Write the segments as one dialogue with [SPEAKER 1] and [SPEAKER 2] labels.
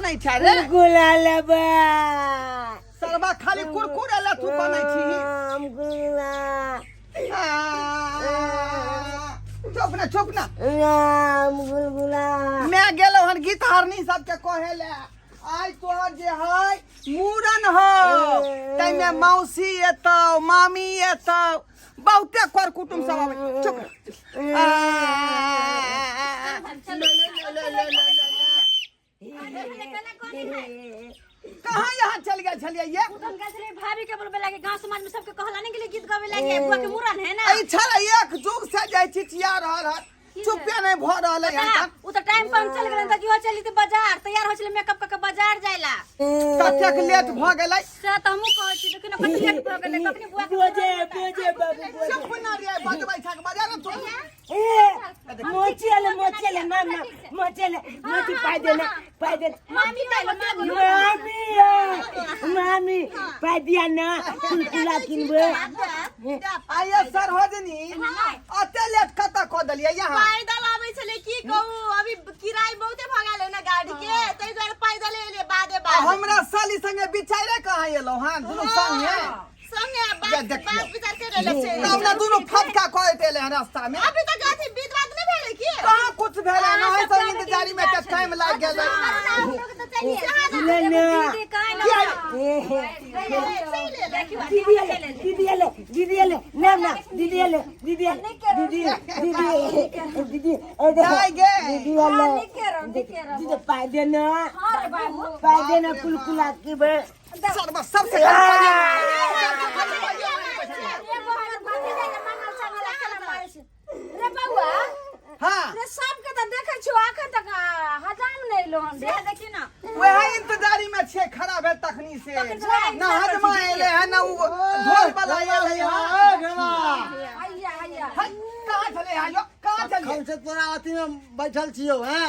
[SPEAKER 1] कनै छ रे
[SPEAKER 2] गुला लेबा
[SPEAKER 1] सरबा खाली कुरकुरे ले तू कनै छी
[SPEAKER 2] गुला
[SPEAKER 1] चुप ना
[SPEAKER 2] गुलगुला
[SPEAKER 1] मैं गेलो हन गीत हारनी सबके कहे ले आई तोहर जे है मूरन हो तै में मौसी एतौ मामी एतौ बहुते कर कुटुम सब आवे चुप कहाँ यहाँ चल गया छलिए ये
[SPEAKER 3] भाभी के बोलबे लागे गांव समाज में सबके कहलाने के लिए गीत गावे लागे बुआ के मूरन है ना
[SPEAKER 1] ई छल एक जुग से जाय चिचिया रहल है चुपे नहीं भ रहल है यहाँ
[SPEAKER 3] उ त टाइम पर चल गेलन त कियो चली त बाजार तैयार हो छले मेकअप क के बाजार जायला
[SPEAKER 1] कतेक लेट भ गेलै
[SPEAKER 3] से त हमहु कहै छी देखिन कते लेट भ गेलै कखनी बुआ के
[SPEAKER 2] बोजे बाबू
[SPEAKER 1] चुप ना रे बजबै छक बाजार तो
[SPEAKER 2] मोचेले ना मोचेले मोची पाई देना
[SPEAKER 3] मामी कहलो
[SPEAKER 2] मामी पाई दिया ना कुलकुला किनबे
[SPEAKER 1] आइए सर हो जनी अते लेट कता क दलिए यहाँ
[SPEAKER 3] पैदल आबै छले की कहू अभी किराय बहुते भ गेलै ना गाड़ी के तै दुआरे पैदल एले बादे
[SPEAKER 1] हमरा साली संगे बिचारे कहाँ एलो हां दुनु संगे
[SPEAKER 3] बात विचार करे ले छै
[SPEAKER 1] हमरा दुनु फटका कहते एले रास्ता में
[SPEAKER 3] अभी तक गाथी बीत बात नहीं भेले की
[SPEAKER 1] कहाँ कुछ भेले ना है सब इंतजारी में त टाइम लाग गेलै
[SPEAKER 2] पाई देना कुलकुला की
[SPEAKER 1] सबसे
[SPEAKER 3] रे बउआ
[SPEAKER 1] हां
[SPEAKER 3] रे सबके त देखै छु आखन तक हजाम नै लोन दे देखि ना
[SPEAKER 1] वह इंतजारी में छे खड़ा भेल तखनी से ना हजमा एले है ना ढोल वाला एले है
[SPEAKER 3] हैया
[SPEAKER 1] कहां चले आयो कहां चले
[SPEAKER 4] हम से तोरा अथी में बैठल छियो हैं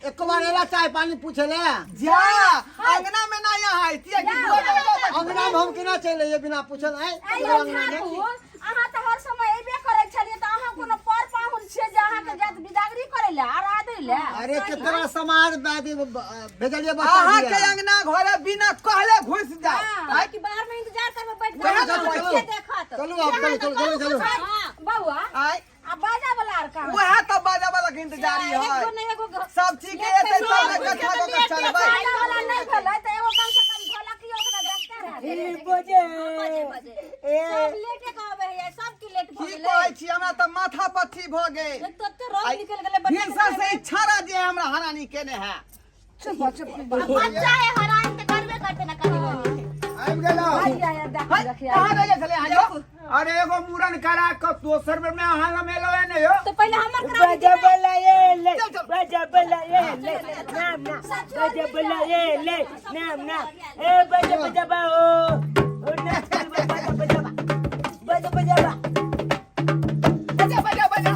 [SPEAKER 4] एक बार एला चाय पानी पूछले
[SPEAKER 1] जा अंगना में ना यहाँ है तिया की
[SPEAKER 4] अंगना में हम केना चले ये बिना पूछल है अंगना में
[SPEAKER 3] अहाँ त हर समय एबे करै छलिए त अहाँ कोनो पर पाहुन छे जे अहाँ के जात बिदागरी करे ले आर आदे ले
[SPEAKER 4] अरे कितना समाज भेजलिए बता
[SPEAKER 1] अहाँ के अंगना घरे बिना कहले घुस जा
[SPEAKER 3] बाकी बाहर में इंतजार करबे बैठ के देखत
[SPEAKER 4] चलो आप चलो
[SPEAKER 3] हां बउआ
[SPEAKER 1] आय
[SPEAKER 3] आ बाजा वाला आर का
[SPEAKER 1] वह तो बाजा वाला के इंतजारी है सब चीज के एते सब कथा को चलबै
[SPEAKER 3] बाजा वाला नहीं भेलै त एगो कम से कम ढोलकी ओकरा देखते रहे
[SPEAKER 2] बोजे
[SPEAKER 3] सब लेटे कहबे है सब की लेट भ
[SPEAKER 1] की
[SPEAKER 3] गेलै
[SPEAKER 1] कहै छी हमरा त माथा पट्टी भ गेल
[SPEAKER 3] तत्ते रोग निकल गेलै
[SPEAKER 1] हिंसा से इच्छा जे हमरा हरानी केने है
[SPEAKER 3] बच्चा है हरान त करबे करते ना कनी
[SPEAKER 4] आबि गेलो
[SPEAKER 1] कहां रहे चले आयो
[SPEAKER 4] अरे एगो मूरन करा के दोसर में हां में लो नहीं हो
[SPEAKER 3] तो पहले हमर
[SPEAKER 2] बाजा बला ये ले बाजा बला ये ले नाम ना बाजा बला ये ले नाम ना ए बाजा बाजा बा ओ नाच कर बाजा बाजा बाजा बाजा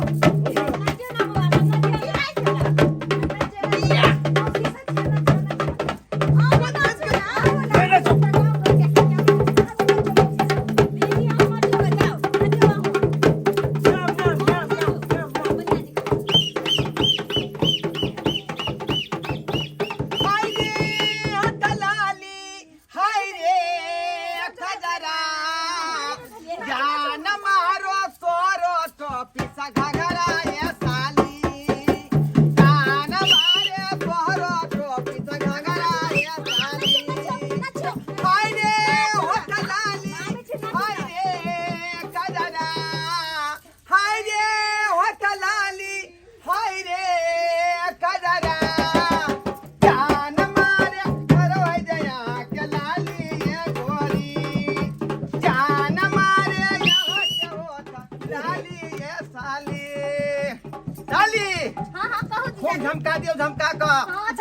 [SPEAKER 1] झमका दियो झमका का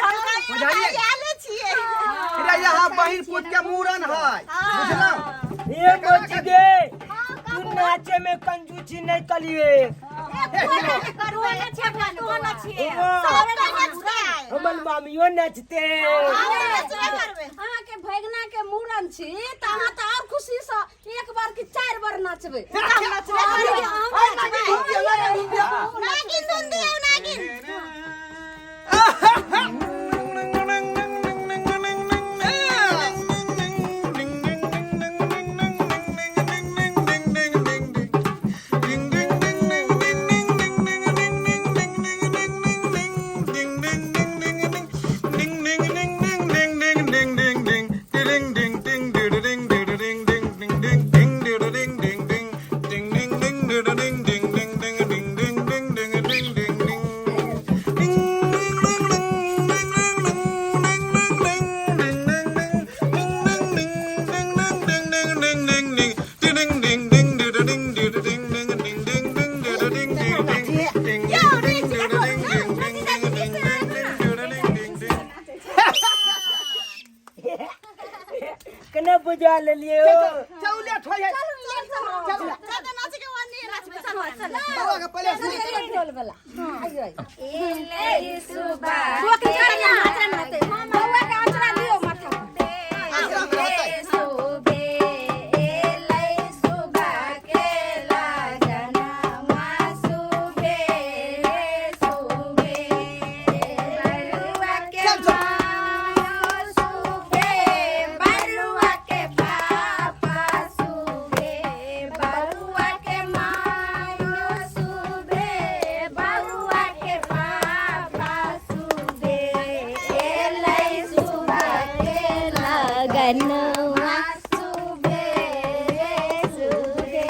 [SPEAKER 3] आले छिए
[SPEAKER 1] रे यहाँ बहिन पुत के मूरन है बुझलौ
[SPEAKER 2] ये मोची दे तू नाचे में कंजूसी नहीं कलिए
[SPEAKER 3] करुआ ना छेका ना छिए सब नाचते
[SPEAKER 2] हमर मामियो नाचते
[SPEAKER 3] अहाँ के भगना के मूरन छी त अहाँ त और खुशी से एक बार की 4 बार नाचबे नागिन सुन दियो नागिन
[SPEAKER 2] बुला ले लिए हो
[SPEAKER 1] चल लेट हो जाए
[SPEAKER 3] चल नाच के वानी नाच में चल
[SPEAKER 1] बाबा का पहले
[SPEAKER 3] ढोल वाला एले सुबह वो के करिया आचरा नाते बउआ के आचरा लियो माथा
[SPEAKER 1] आचरा में रहता है
[SPEAKER 3] सुबे एले सुबह के लगन मा सुबे सुबे बरुआ के मायो सुबे बरुआ के पापा सुबे बरुआ के मायो सुबे बरुआ के पापा सुबे एले सुबह के लगन मा सुबे सुबे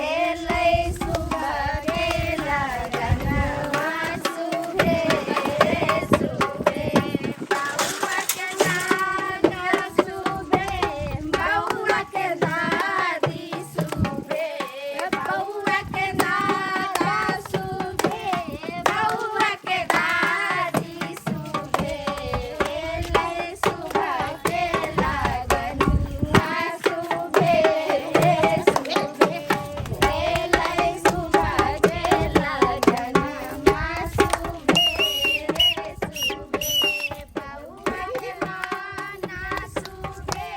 [SPEAKER 3] एले सुबह के लगन मा सुबे सुबे बउआ के नाना सुबे बउआ के दादी सुबे बउआ के दादा सुबे बउआ के दादी सुबे एले सुबह के लगन मा सुबे सुबे एले सुबह के लगन मा सुबे सुबे बउआ के नाना सुबे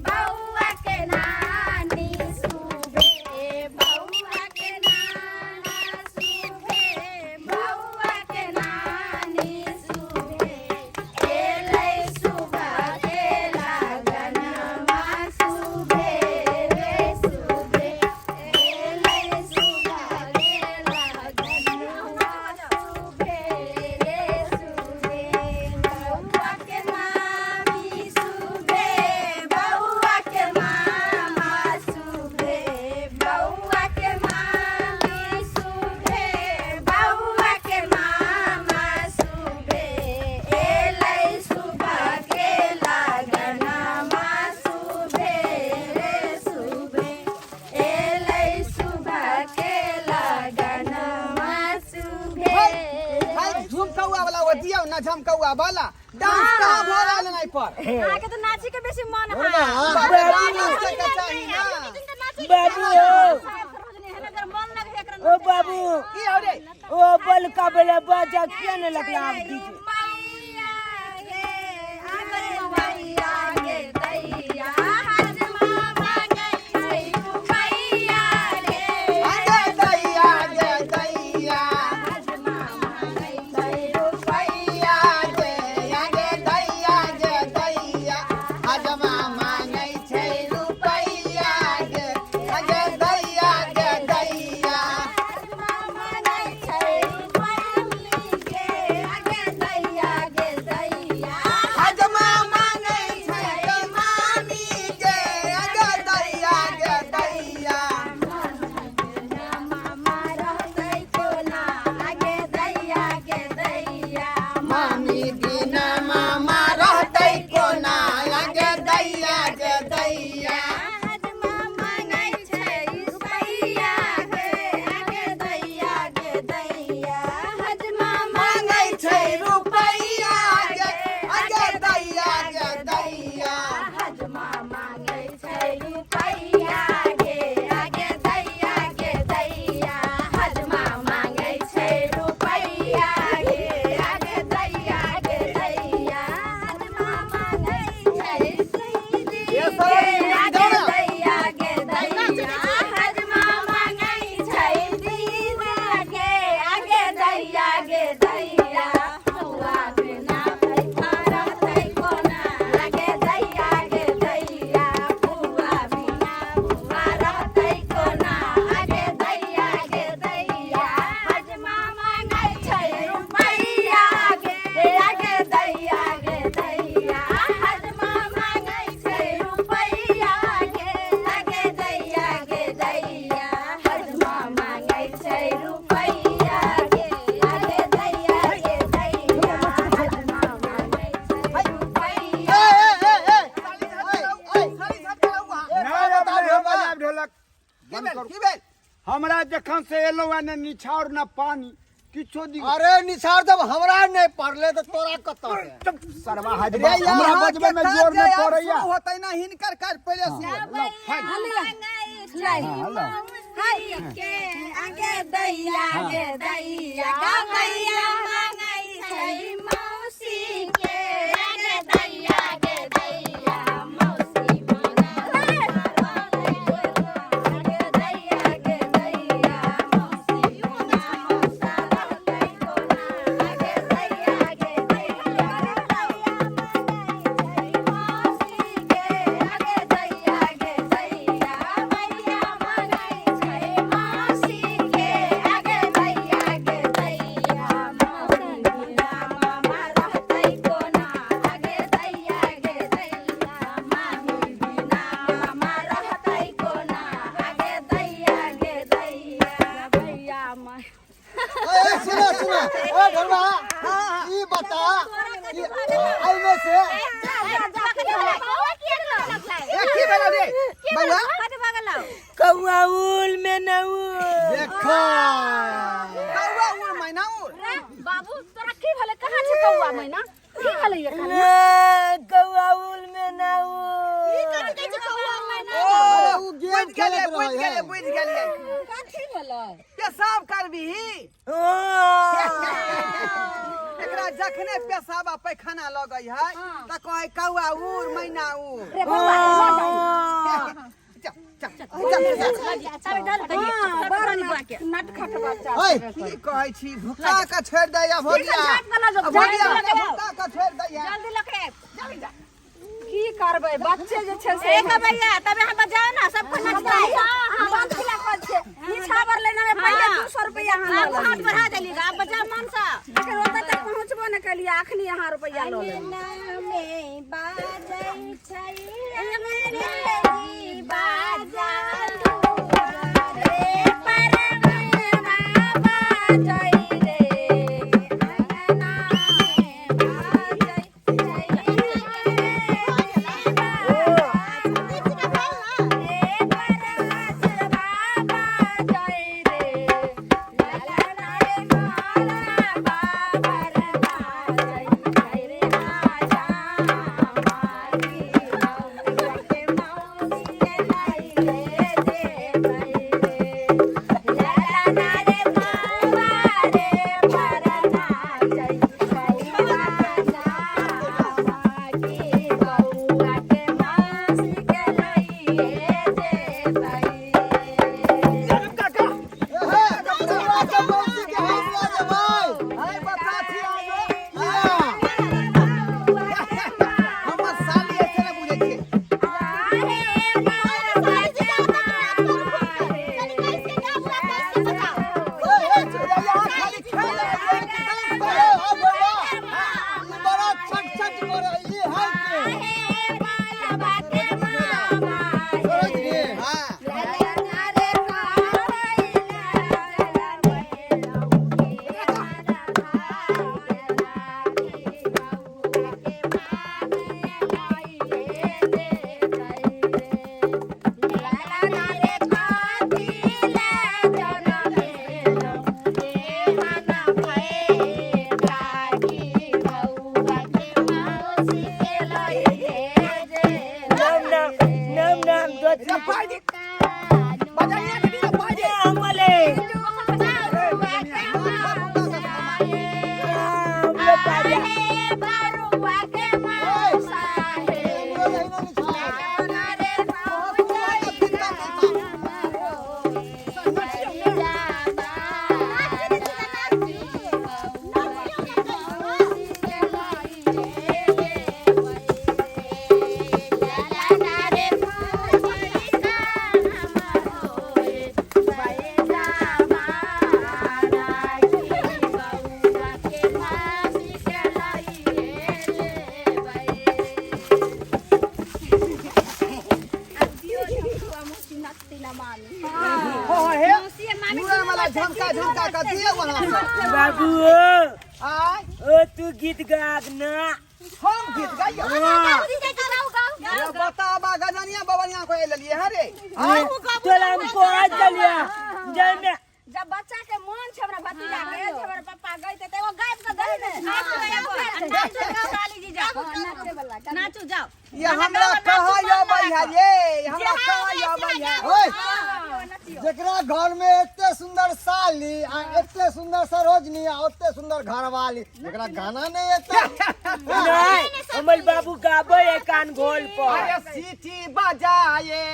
[SPEAKER 3] बउआ के नानी सुबे बउआ के नाना सुबे बउआ के नानी सुबे एले सुबह के लगन मा सुबे सुबे एले सुबह के लगन मा सुबे सुबे बउआ के मामी सुबे बउआ के मामा सुबे बउआ के मामी सुबे बउआ के मामा सुबे एले सुबह के लगन मा सुबे सुबे एले सुबह के लगन मा सुबे
[SPEAKER 1] भाई झुमकौआ वाला वो दिया ना झमकौआ वाला डांस का भरा नहीं पर
[SPEAKER 3] आके तो नाची के बेसी मन
[SPEAKER 4] बोल ना
[SPEAKER 1] बाबा डांस के चाहिए ना
[SPEAKER 2] बाबू ओ बाबू
[SPEAKER 1] की हो रे
[SPEAKER 2] ओ बल का बेला बाजा क्या न लगला आप दीजिए
[SPEAKER 1] आगे दैया आगे दैया रुपैया दे आगे दैया आगे दैया आज मामा नहीं छै रुपैया दे आगे दैया आगे दैया आज मामा नहीं छै मामी के आगे दैया आगे दैया मामी बिना मामा रहतै कोना आगे दैया आगे दैया मांगै छै रुपैया आगे आगे दैया आगे दैया ये सब दौड़ा
[SPEAKER 5] हमरा जखन से एलौ न निछाउर न पानी
[SPEAKER 4] किछो दी अरे निसार जब हमरा नहीं पढ़ले तो तोरा कत सरवा हजबा हमरा बजबे में जोर नहीं पड़ैया
[SPEAKER 1] होतै ना हिनकर कर पहले
[SPEAKER 3] के आगे दैया गे दैया गैया मांगई छै मौसी के आगे दैया गे दैया मौसी मांगई आगे दैया गे दैया मौसी मौसा रहतै कोना आगे दैया गे दैया मौसी के आगे दैया गे दैया मैया मांगई छै मौसी के आगे दैया गे दैया मौसी मामा रहतै कोना आगे दैया गे दैया मामी बिना मामा रहतै कोना आगे दैया गे दैया भैया माँ
[SPEAKER 4] ए सुनो सुनो ए घरवा ई बता आई में से
[SPEAKER 1] की भेला रे बौआ
[SPEAKER 2] कौआ उल में नऊ
[SPEAKER 4] देखो
[SPEAKER 1] कौआ उड़ मैना उड़
[SPEAKER 3] बाबू तोरा की भेले कहाँ छै कौआ मैना की भेले ये
[SPEAKER 2] कौआ उल में नऊ
[SPEAKER 3] कथी कहै छै कौआ मैना
[SPEAKER 4] अरे उ गेम खेलत रहे
[SPEAKER 1] बुझ गेलिए
[SPEAKER 3] कथी भेले
[SPEAKER 1] पेशाब करबी एकरा जखने पेशाब आ पैखाना लगै है त कहै कौआ उड़ मैना उड़
[SPEAKER 3] रे बौआ
[SPEAKER 4] ओए
[SPEAKER 1] की कहै छी भुक्का के छोड़ दे या भोगिया भोगिया भुक्का के छोड़ दे या
[SPEAKER 3] जल्दी लके की करबै बच्चे जे छै से एक भैया तबे हम जाओ ना सब कुछ नचताई हम खिला कर छै निछावर लेना में पहले 200 रुपया हम हाथ बढ़ा देली गा बजा मन से लेकिन ओतै तक पहुंचबो न केलिए अखनी यहाँ रुपया लो ले में बाजै छै रे बाजा रे पर बाजै रे अंगना
[SPEAKER 2] बाबू ओ तू गीत गाग ना
[SPEAKER 1] हम गीत गाइयो ये बताबा गजनिया बबनिया को ले लिए है रे
[SPEAKER 2] तोला हम को आज चलिया जय में
[SPEAKER 3] जब बच्चा के मन छे हमरा भतीजा के हमरा पापा गई त एगो गायब के दे ने नाचू जाओ
[SPEAKER 1] ये हमरा कहा यो भैया ये हमरा कहा यो भैया
[SPEAKER 4] ओए जेकरा घर में इतने सुंदर साली आ इतने सुंदर सरोजनी आ इतने सुंदर घरवाली जेकरा गाना नहीं आता
[SPEAKER 2] नहीं अमल बाबू गाबो ये कान घोल पर
[SPEAKER 1] अरे सीटी बजाए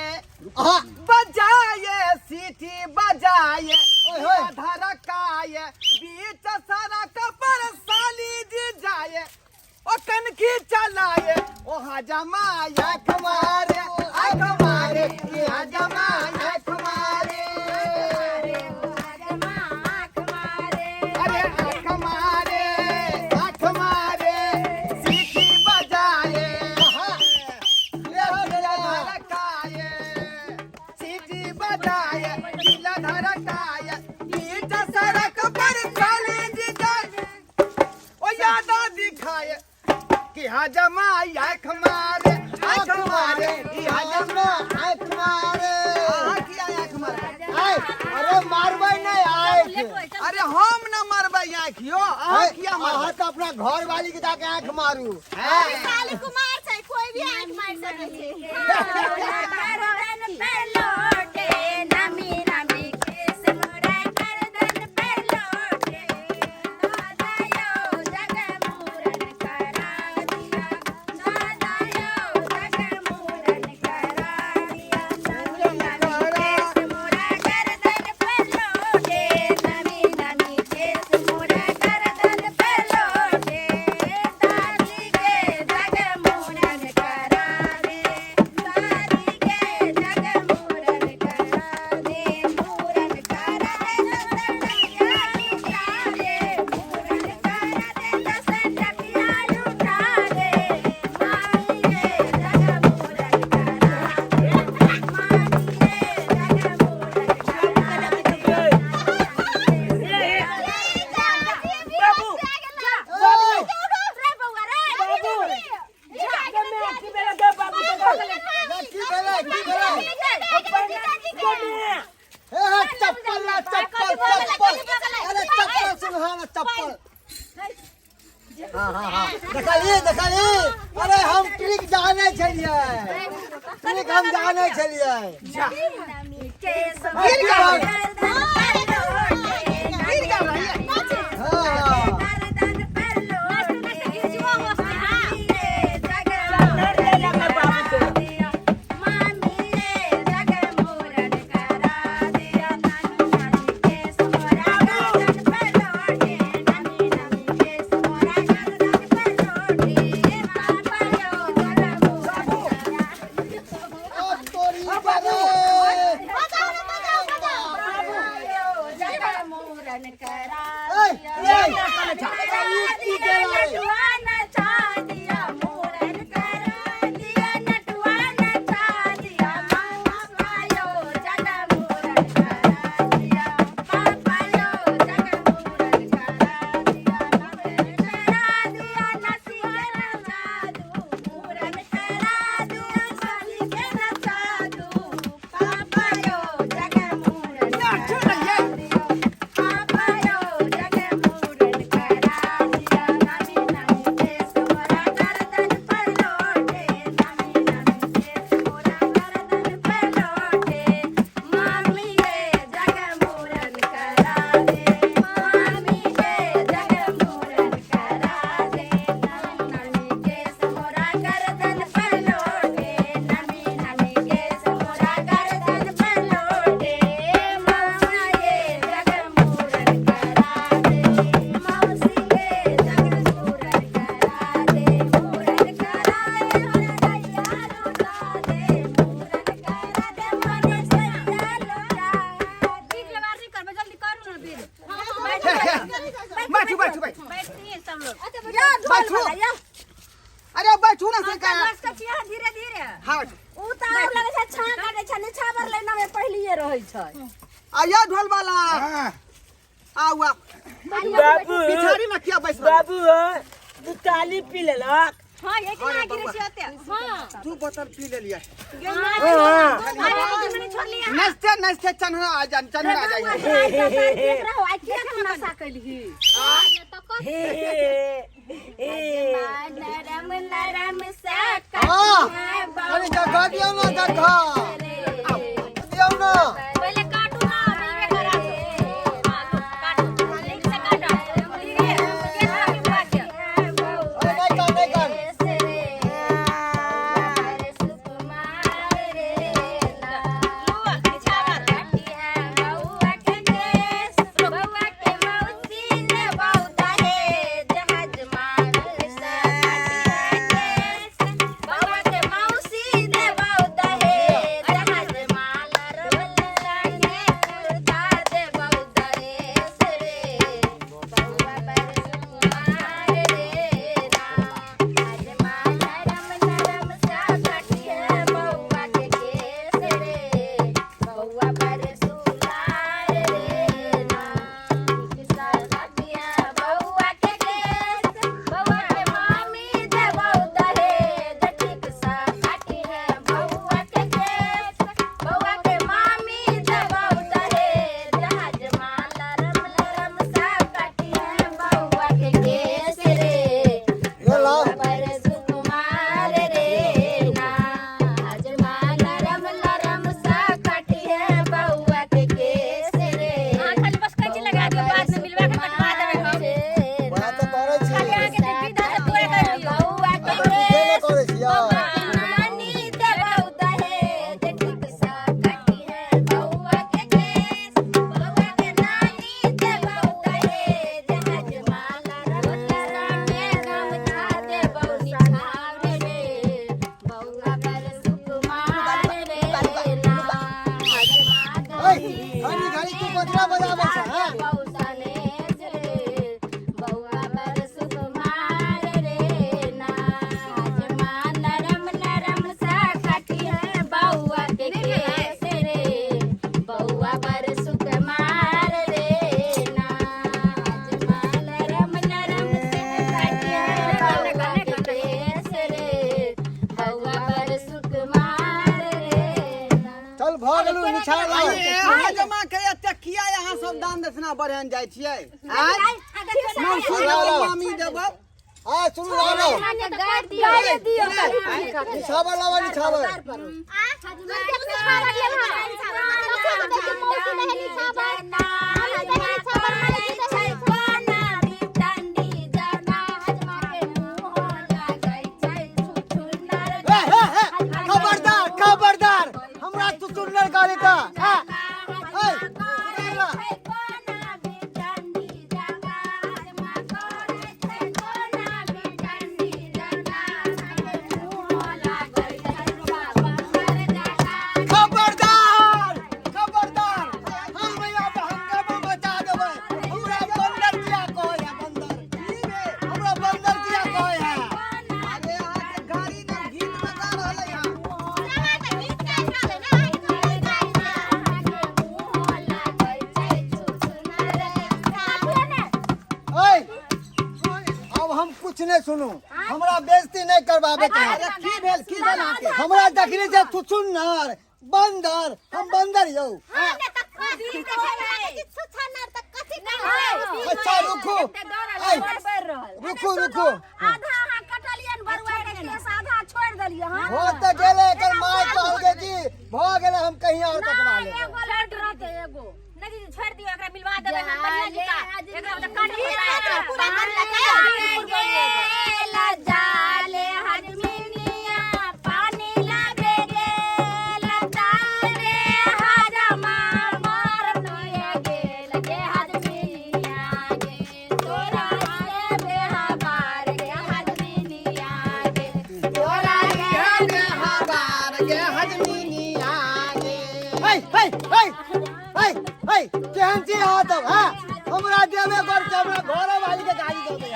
[SPEAKER 4] हाँ
[SPEAKER 1] बजाए सीटी बजाए
[SPEAKER 4] ओए होए
[SPEAKER 1] धड़काए बीच सड़क पर साली जी जाए ओ कनखी चलाए ओ हजमाए खमारे खमारे ये हजमाए खमारे अरे खमारे खमारे सीटी बजाए धड़काए सीटी बजाए दिल धड़काए बीच सड़क पर साली जी जाए ओ यादा दिखाए कि हजमा आँख मारे कि हजमा
[SPEAKER 4] आँख मारे
[SPEAKER 1] किया आँख मारे
[SPEAKER 4] अरे मारबै नहीं आँख
[SPEAKER 1] अरे हम न मरबै आँख यो अहाँ किया
[SPEAKER 4] हाँ
[SPEAKER 1] मारबै
[SPEAKER 4] तो अपना घर वाली के जाके आँख मारू
[SPEAKER 3] साली कुमार छै कोई भी आंख मार सकै छै पेलोटे नमी नमी केस मोरा करदन पेलोटे दादायो जग मूरन करा दिया दादायो जग मूरन करा दिया केस मोरा करदन पेलोटे नमी नमी केस मोरा करदन पेलोटे दादी के जग मूरन करा दे दादी के जग मूरन करा दे मूरन करा दे दस टकिया लुटा दे मूरन करा दे दस टकिया लुटा दे मामी के जग मूरन करा दे
[SPEAKER 4] चप्पल ला चप्पल चप्पल अरे चप्पल सुनहाना चप्पल हाँ देखलिए अरे हम ट्रिक जाने छलिए ट्रिक हम जाने छलिए
[SPEAKER 1] अरे बैठू ना सरकार
[SPEAKER 3] धीरे धीरे
[SPEAKER 1] हाँ
[SPEAKER 3] उतार लगे छै छां काटे छै नीचा पर लेना में पहलिए रहै छै
[SPEAKER 1] आया ढोल वाला आउ
[SPEAKER 2] बाबू
[SPEAKER 1] पिछाड़ी में क्या बैस
[SPEAKER 2] बाबू तू ताली पी लेलक
[SPEAKER 3] हां ये कि ना गिरे से होते हां
[SPEAKER 1] तू बोतल पी ले लिया
[SPEAKER 3] मैंने छोड़ लिया
[SPEAKER 1] नस्ते नस्ते चन्हा आ जा चन्हा आ जाइए
[SPEAKER 3] देख रहा हो आज क्या तू नशा कैली नरम नरम सा
[SPEAKER 4] हाँ अरे जगह दियो ना जगह दियो ना
[SPEAKER 3] पहले काटू ना मिलवे करा काटू ठीक से काटो ठीक है कैसा भी बात है
[SPEAKER 4] नहीं कर
[SPEAKER 1] जमा के एते किया यहाँ सब दान दक्षिणा बढ़न जाइ छियै मामी देबो
[SPEAKER 4] आ सुन लो
[SPEAKER 3] गाय दियो
[SPEAKER 4] निछावर लावा निछावर खबरदार खबरदार हमरा तू सुनर गाली था नहीं सुनू हमरा बेइज्जती नहीं करवाबे के हमरा देखली से तू सुनर बंदर हम बंदर यौ अच्छा रुको रुको रुको
[SPEAKER 3] आधा हां कटलियन बरुआ के केस आधा छोड़ देलिए हां
[SPEAKER 4] हो त गेले एकर माय कहल के जी भ गेले हम कहीं और कटवा ले
[SPEAKER 3] एगो लट रहते एगो नहीं छोड़ दियो एकरा मिलवा देबे हम बढ़िया जीता एकरा मतलब काट के पूरा कर लगे लजाले हजमिनिया पानी लागे गे लजाले हजमा मार पिए गे लगे हजमिनिया गे तोरा रे बेहबार गे हजमिनिया गे तोरा रे
[SPEAKER 1] बेहबार गे हजमिनिया गे
[SPEAKER 4] केहन छी अहाँ तब हमरा देवे घर से हमरा घर वाली के गाड़ी दो दे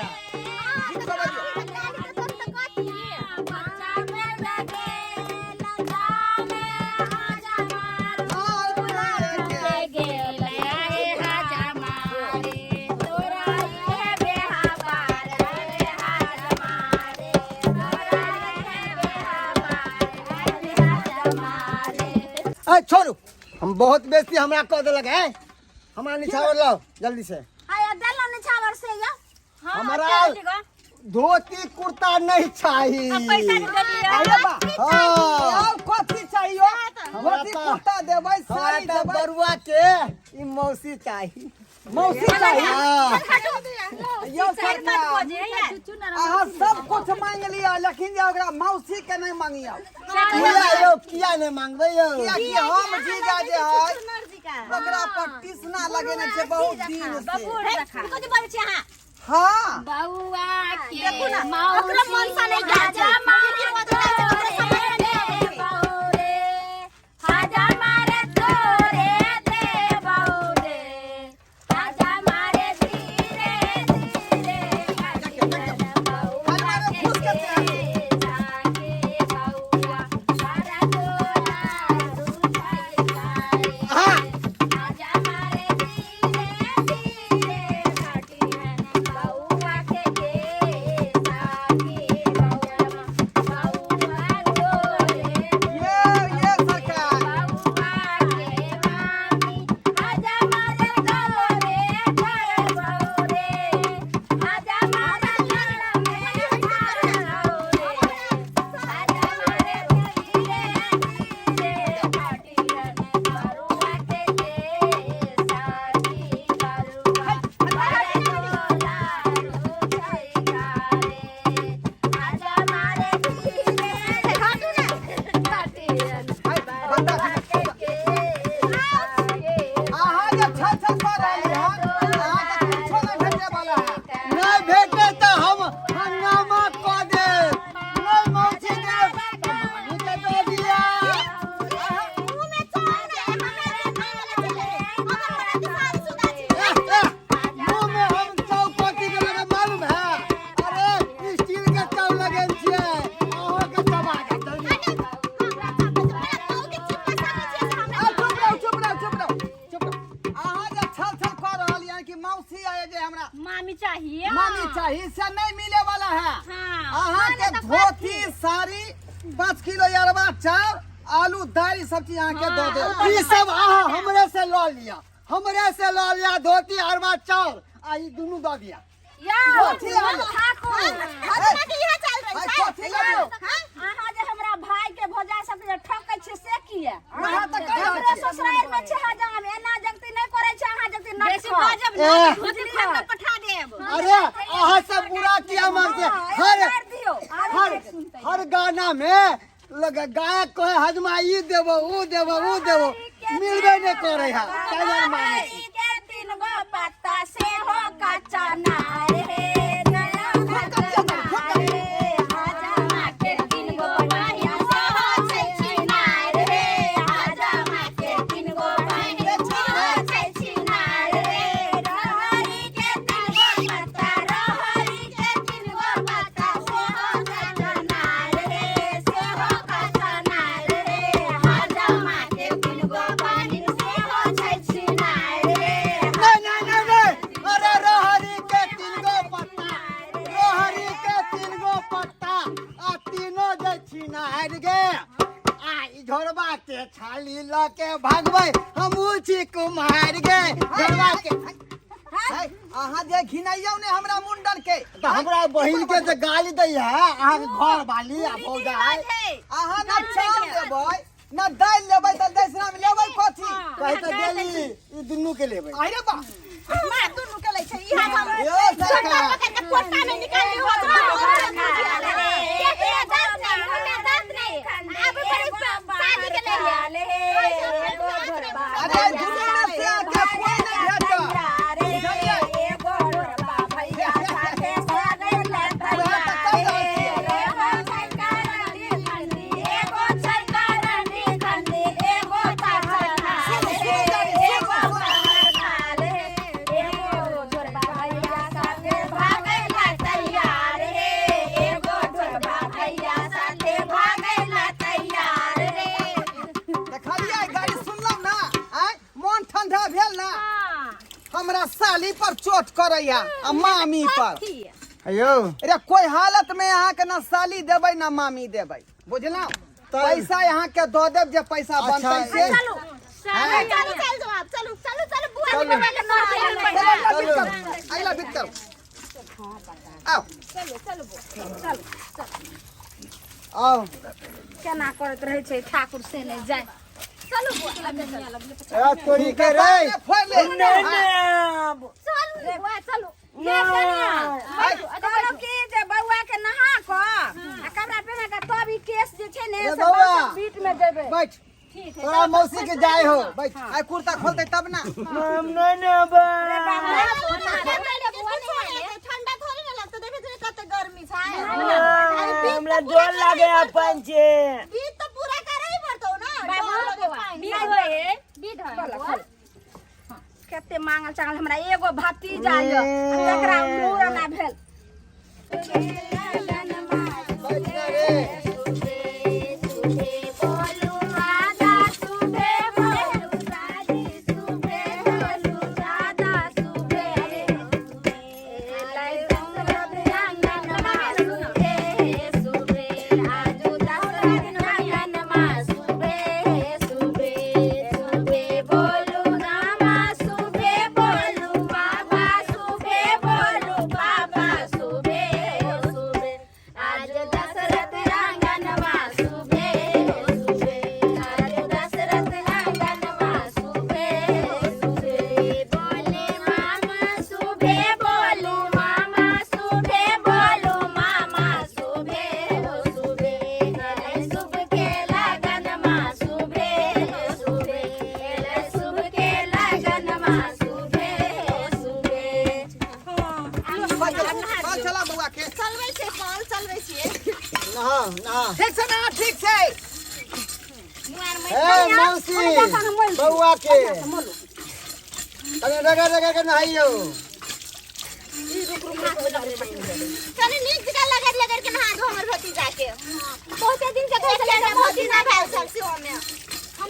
[SPEAKER 4] छोड़ू हम बहुत बेइज्जती हमरा कह देलक है हमरा निछावर लाओ जल्दी से
[SPEAKER 3] आया दलो निछावर से या
[SPEAKER 4] हमारा धोती कुर्ता नहीं चाहिए
[SPEAKER 3] पैसा दे दिया
[SPEAKER 1] अरे बा
[SPEAKER 4] हाँ
[SPEAKER 1] आओ कथी चाहिए धोती कुर्ता देबै साड़ी
[SPEAKER 4] हमारा
[SPEAKER 1] देबै
[SPEAKER 4] बरुआ के ई मौसी चाहिए
[SPEAKER 1] मौसी चाहिए
[SPEAKER 4] हाँ
[SPEAKER 1] यो सरकार अहाँ सब कुछ मांग लिया लेकिन जे ओकरा मौसी के नहीं मांगिया
[SPEAKER 4] किया नहीं मांगबे यो
[SPEAKER 1] कियाकि हम जीजा जे है ओकरा पर टिसना लगेने छै बहुत दिन से
[SPEAKER 3] कथि बोलै छी अहाँ
[SPEAKER 1] हाँ
[SPEAKER 3] बउआ के देखू ना ओकरा मन से नहीं जा मारे बौरे हाजा मारे तोरे दे बौरे हाजा मारे धीरे धीरे बउआ के जाके बउआ सारा तोरा रुठाई
[SPEAKER 4] हाँ
[SPEAKER 3] हाजा मारे धीरे धीरे घाटी है बउआ के साकी बउआ तोरे
[SPEAKER 1] ये सरकार
[SPEAKER 3] बउआ के मामी हाजा मारे तोरे घर बौरे हाजा मारे घर में घर बौरे हाजा मारे धीरे धीरे घाटी है बउआ के साकी बउआ सारे तोला रुठाई गारे हाजा मारे धीरे घाटू ना घाटी है बउआ के
[SPEAKER 1] अहाँ जे छछ कर रहली हन अहाँ के कुछो नहीं भेटे वाला है
[SPEAKER 4] नहीं भेटे तो हम हंगामा कह दे नहीं मौसी दे मुझे दे दिया
[SPEAKER 3] मुंह में चोर है हमें खाने
[SPEAKER 4] मुंह में हम चौपटी के लगे मालूम है अरे स्टील के चौ लगे छिए अहाँ के दबा के जल्दी
[SPEAKER 1] चुप रहो अहाँ जे छल कर रहली हन कि मौसी आए जे हमरा
[SPEAKER 3] मामी चाहिए
[SPEAKER 1] मामी चाहिए से नहीं मिले वाला है
[SPEAKER 3] हाँ
[SPEAKER 1] अहाँ के धोती साड़ी 5 किलो अरवा चाउर आलू दाल सब चीज अहाँ के दो दे
[SPEAKER 4] ई सब अहाँ हमरे से लऽ लिया धोती अरवा चाउर आ ई दुनू दऽ दिया
[SPEAKER 3] या
[SPEAKER 1] कथी आयल?
[SPEAKER 3] ठाकुर हजमा के इहे चल रही
[SPEAKER 1] है, कथी आयल?
[SPEAKER 3] अहाँ जे हमरा भाई के भौजा सब जे ठकै छै से किया
[SPEAKER 1] अहाँ तऽ कहि रहल
[SPEAKER 3] हमरे
[SPEAKER 1] छी।
[SPEAKER 3] ससुराल में छै हजाम एना जगती नहीं करे छै अहाँ जगती नहीं बेसी बाजब
[SPEAKER 4] ए।
[SPEAKER 3] भुजली हम के पठा देब
[SPEAKER 4] अरे अहाँ सब बुरा किया मारते
[SPEAKER 3] कर दियो
[SPEAKER 4] हर गाना में गायक कहे हजमा ई देबो ऊ देबो मिलबे नहीं करे है काजल माने छी।
[SPEAKER 3] के तीन गो पत्ता से हो कच्चा नारे नया घटना रे हजामा के तीन गो बढ़िया से हो छै छिनार रे हजामा के तीन गो बढ़िया से हो छै छिनार रे रहरी के तीन गो पत्ता रहरी के तीन गो पत्ता से हो कच्चा नार रे से हो कच्चा नार रे हजामा के तीन गो बढ़िया से हो छै छिनार रे
[SPEAKER 4] नहीं अरे रहरी के तीन गो पत्ता आ तीनों जे छिनार गे आ ई झोरबा के छाली ल के भागबै हमहू छी कुमार गे झोरबा के
[SPEAKER 1] है, अहाँ जे घिनाइयौ ने हमरा मुंडन के
[SPEAKER 4] तो हमरा बहिन के जे गाली दै है अहाँ के घर वाली आ भौजा है
[SPEAKER 1] अहाँ न चाउर देबै न दालि लेबै तऽ दसरा में लेबै कथी
[SPEAKER 4] कहि तऽ देली ई दुनू के लेबै
[SPEAKER 1] अरे बा
[SPEAKER 3] मां दुनु के लै छै ई हम
[SPEAKER 1] यो सरकार
[SPEAKER 3] के कोटा में निकाल लियो शादी के ले
[SPEAKER 1] अरे दुनू में से आके कोई नहीं भेटत देखलियै गाड़ी सुनलौ ना आय मन ठंडा भेल ना हमरा साली पर चोट करैया आ मामी पर
[SPEAKER 4] अयो
[SPEAKER 1] अरे कोई हालत में अहाँ के ना साली देबै ना मामी देबै बुझलौ पैसा यहाँ के दो देव जे पैसा
[SPEAKER 4] अच्छा,
[SPEAKER 1] बनते से
[SPEAKER 3] चलू चलू चल जाओ आप चलू चलू चलू बुआ के बाबा के
[SPEAKER 1] चलो,
[SPEAKER 3] नौकरी
[SPEAKER 1] अगला भीतर आओ
[SPEAKER 3] चलू चलू चलू
[SPEAKER 1] आओ
[SPEAKER 3] केना करत रहे छै ठाकुर से नहीं जाए चलू बुआ
[SPEAKER 4] ए तोरी के रे
[SPEAKER 1] फोड़ ले
[SPEAKER 3] चलू रे बुआ चलू ये कनिया कहलो कि जे बउआ के नहा क आ कपड़ा पहना के तब ई केस जे छै ने
[SPEAKER 1] ए
[SPEAKER 3] से
[SPEAKER 1] बउआ।
[SPEAKER 3] बीट में देबे
[SPEAKER 1] बैठ तोरा मौसी के जाए हो बैठ आई कुर्ता खोलते तब ना
[SPEAKER 2] हम नहीं अब
[SPEAKER 3] ठंडा थोड़ी ना लगता देखे तो कते गर्मी छै
[SPEAKER 2] हमरा जोर लागे अपन छे
[SPEAKER 3] बीट तो पूरा करे ही पड़तो ना बीट होए बीट होए केते मांगल चांगल हमरा एगो भतीजा यो एकरा मूर ना भेल
[SPEAKER 1] कल चला बउआ के
[SPEAKER 3] चलबै छै कॉल चलबै छियै
[SPEAKER 4] नहा नहा
[SPEAKER 1] ठीक से ना ठीक से
[SPEAKER 3] मुआर में
[SPEAKER 4] ए मौसी बउआ के अरे रगड़ रगड़ के नहाइयो
[SPEAKER 3] चली नीक जगह लगड़ के नहा दो हमर भतीजा के बहुते दिन से कहै छलै जे भतीजा भेल सब से में हम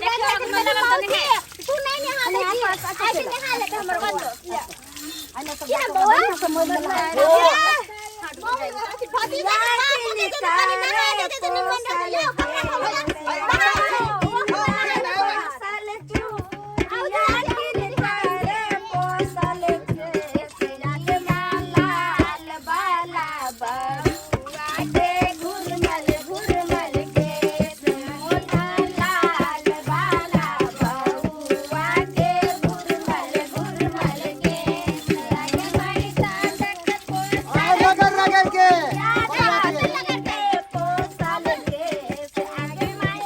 [SPEAKER 3] तू नहीं नहा ले ऐसे नहा ले हमर बच्चो क्या बउआ भतीजा के नहा दे दे निमन ले कपड़ा
[SPEAKER 4] रगड़ रगड़ के
[SPEAKER 3] लगा के पोसल के आगे माई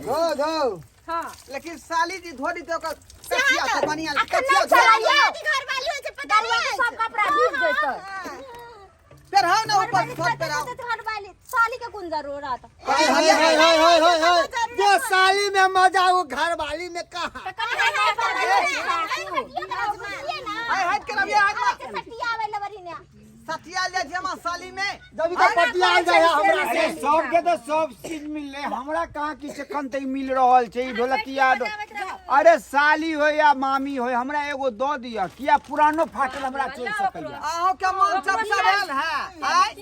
[SPEAKER 4] धो धो
[SPEAKER 3] हां
[SPEAKER 1] लेकिन साली जी धोरी तो ओकर कचिया से बढ़िया
[SPEAKER 3] अखन
[SPEAKER 1] कचिया
[SPEAKER 3] नहीं चलाइए घर वाली हो से पता नहीं सब कपड़ा भीग जेतै
[SPEAKER 1] फिर हम ना ऊपर छत पे आओ
[SPEAKER 3] घर वाली साली के कौन जरूरत
[SPEAKER 4] हाय हाय हाय हाय हाय हाय हाय जो साली में मजा वो घर वाली में कहाँ
[SPEAKER 1] हाय हट के रबिया हाथ में
[SPEAKER 3] सटिया वाले बरी ने
[SPEAKER 1] सटिया ले जमा साली में
[SPEAKER 4] जब तक पटिया गया हमरा
[SPEAKER 5] अरे
[SPEAKER 4] से
[SPEAKER 5] सबके तो सब चीज मिल रहे हमरा कहाँ की चिकन तक मिल रहल छै ई ढोलकिया दो अरे साली हो या मामी हो हमरा एगो दो दिया किया पुरानो फाटल हमरा चल सकैया
[SPEAKER 1] आहो के मन चपचपेल है आय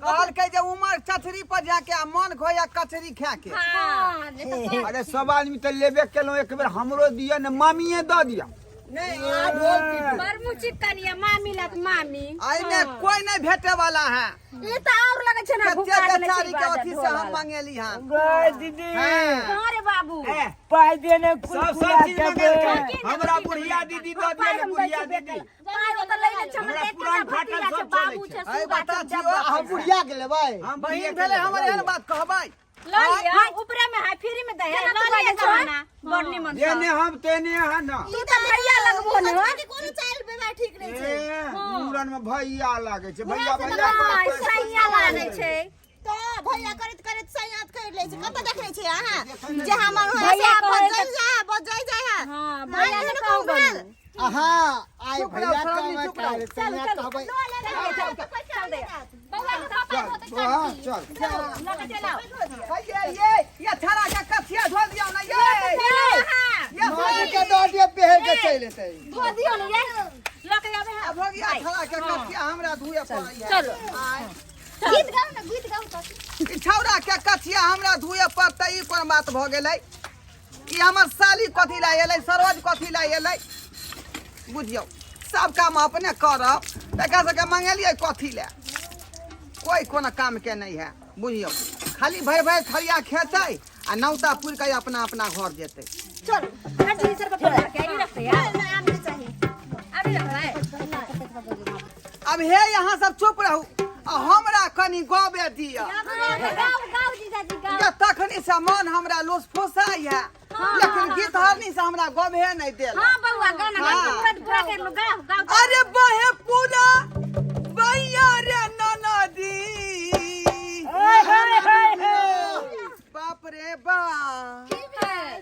[SPEAKER 1] कहल के जे उमर चचरी पर जाके आ मन खोया कचरी खा के
[SPEAKER 3] हां
[SPEAKER 5] अरे सब आदमी तो लेबे केलो एक बेर हमरो दिया न मामीए दो दिया
[SPEAKER 1] नहीं आ ढोल पीट
[SPEAKER 3] बरमु चिकनिया मामी लत मामी
[SPEAKER 1] आई में कोई नहीं भेटे वाला है
[SPEAKER 3] ये तो और लगे छै ना
[SPEAKER 1] कच्चे
[SPEAKER 3] भूखा ले
[SPEAKER 1] बेचारी के अथी से हम मांगेली हां
[SPEAKER 2] गए दीदी
[SPEAKER 3] अरे बाबू
[SPEAKER 2] पाई देने
[SPEAKER 5] सब सब चीज मंगल के हमरा बुढ़िया दीदी दो दिया ने बुढ़िया दीदी
[SPEAKER 3] पागल तो लइले छ
[SPEAKER 5] हमरा
[SPEAKER 3] एक
[SPEAKER 5] पुरान
[SPEAKER 3] भाती
[SPEAKER 5] फाटल
[SPEAKER 3] ला
[SPEAKER 5] सब
[SPEAKER 3] बाबू
[SPEAKER 5] चलै
[SPEAKER 3] छै
[SPEAKER 1] आई
[SPEAKER 3] सुगा
[SPEAKER 1] बता
[SPEAKER 3] छै
[SPEAKER 1] छियो
[SPEAKER 4] हम बुढ़िया के लेबै
[SPEAKER 5] हम
[SPEAKER 1] बहिन भेले हमर एहन बात कहबै
[SPEAKER 3] लो लिया ऊपरे में है फ्री में दे है लो लिया खाना बरनी मन
[SPEAKER 5] देने हम तेने है ना
[SPEAKER 3] तू तो भैया लगबो न कोनो चाइल बेबा ठीक नहीं
[SPEAKER 5] मूरन में भैया लागे छै भैया भैया
[SPEAKER 3] हां सैया लागे छै
[SPEAKER 6] तो भैया करत करत सयात कर ले छै कत देखै छै अहाँ जे हमर
[SPEAKER 3] भैया
[SPEAKER 6] भैया बजै जाय है
[SPEAKER 3] हां भैया ने कहू
[SPEAKER 4] हाँ आई भैया
[SPEAKER 1] चुप रहो,
[SPEAKER 4] का मैं
[SPEAKER 1] चुप रहो।
[SPEAKER 4] कर तैयार कहबै
[SPEAKER 3] चल दे बउआ के धपा हो तो
[SPEAKER 5] हां चल
[SPEAKER 3] लगे चलाओ
[SPEAKER 1] ये छाड़ा के कथिया धो दियो ना ये ये
[SPEAKER 4] मार के दो दिए पेहे के चल एतै
[SPEAKER 3] धो दियो ने ये लगे आवे है
[SPEAKER 1] अब हो गया छाड़ा के कथिया हमरा धुए पड़ै है
[SPEAKER 3] चलो
[SPEAKER 6] गीत गाउ ना गीत गाउ तो
[SPEAKER 1] ई छौड़ा के कथिया हमरा धुए पड़तै ई कोन बात भ गेलै ई हमर साली कथी ला एलै सरोज कथी ला एलै बुझियो सब काम अपने करब तका सके मंगेलिए कथी ला कोई कोनो काम के नहीं है बुझियो खाली भर भर थरिया खेतै आ नौता पुर के अपना अपना घर जेतै
[SPEAKER 3] चलो हट सर पर के नहीं रखते यार
[SPEAKER 6] आम के चाहिए
[SPEAKER 3] अभी रख रहा है
[SPEAKER 1] अब हे यहाँ सब चुप रहू आ हमरा कनी गबे दिया
[SPEAKER 3] गाओ गाओ जीजाजी गाओ
[SPEAKER 1] ये तखनी से मन हमरा लोस फुसाई है लेकिन गीत हरनी से हमरा गबे नहीं देल
[SPEAKER 3] हां बउआ गाना पूरा पूरा कर लो गाओ गाओ
[SPEAKER 1] अरे बहे पूरा भैया रे ननदी बाप रे बाप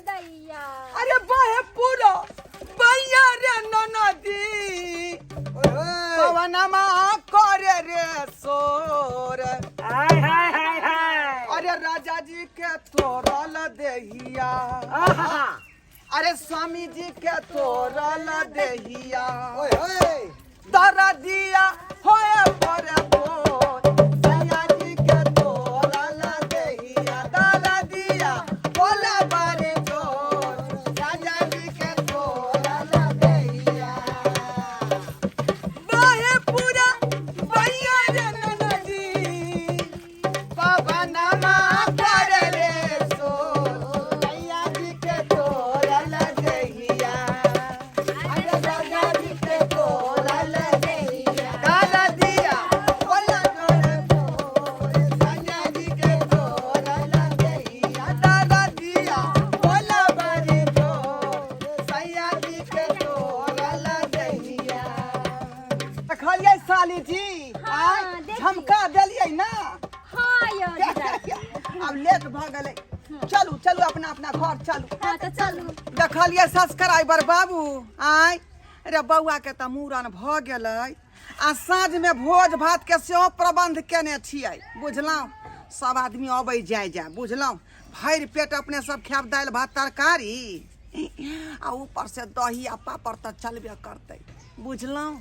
[SPEAKER 3] दैया
[SPEAKER 1] अरे बहे पूरा भैया रे ननदी पवनमा करे रे सोर
[SPEAKER 2] हाय हाय हाय हाय
[SPEAKER 1] अरे राजा जी के तोरल देहिया अरे स्वामी जी के तोरल देहिया
[SPEAKER 4] ओए ओए
[SPEAKER 1] दरा दिया होए पर सैया जी के तोरल देहिया दरा दिया बोला बारे जोर राजा जी के तोरल देहिया बाहे पूरा भैया रे ननदी पवनमा करे रे सो सैया जी के तोरल देहिया अरे राजा जी के तोरल देहिया दादा दिया बोला जोरे बोल सैया जी के तोरल देहिया दादा दिया बोला बारे जोर सैया जी के तोरल देहिया खलिए साली जी
[SPEAKER 3] हाँ,
[SPEAKER 1] आय
[SPEAKER 3] देखिए।
[SPEAKER 1] झमका देलिए ना
[SPEAKER 3] हां यो जीजाजी
[SPEAKER 1] अब लेट भ गेलै चलू चलू अपना अपना घर चलू
[SPEAKER 3] हां तो चलू
[SPEAKER 1] देखलिए सब्सक्राइबर बाबू आय रे बौआ के त मूड़न भ गेलै आ साँझ में भोज भात के सेहो प्रबंध केने छियै बुझलहुँ सब आदमी अबै जाय बुझलहुँ भरि पेट अपने सब खायब दालि भात तरकारी आ ऊपर से दही आ पापड़ तऽ चलबे करतै बुझलहुँ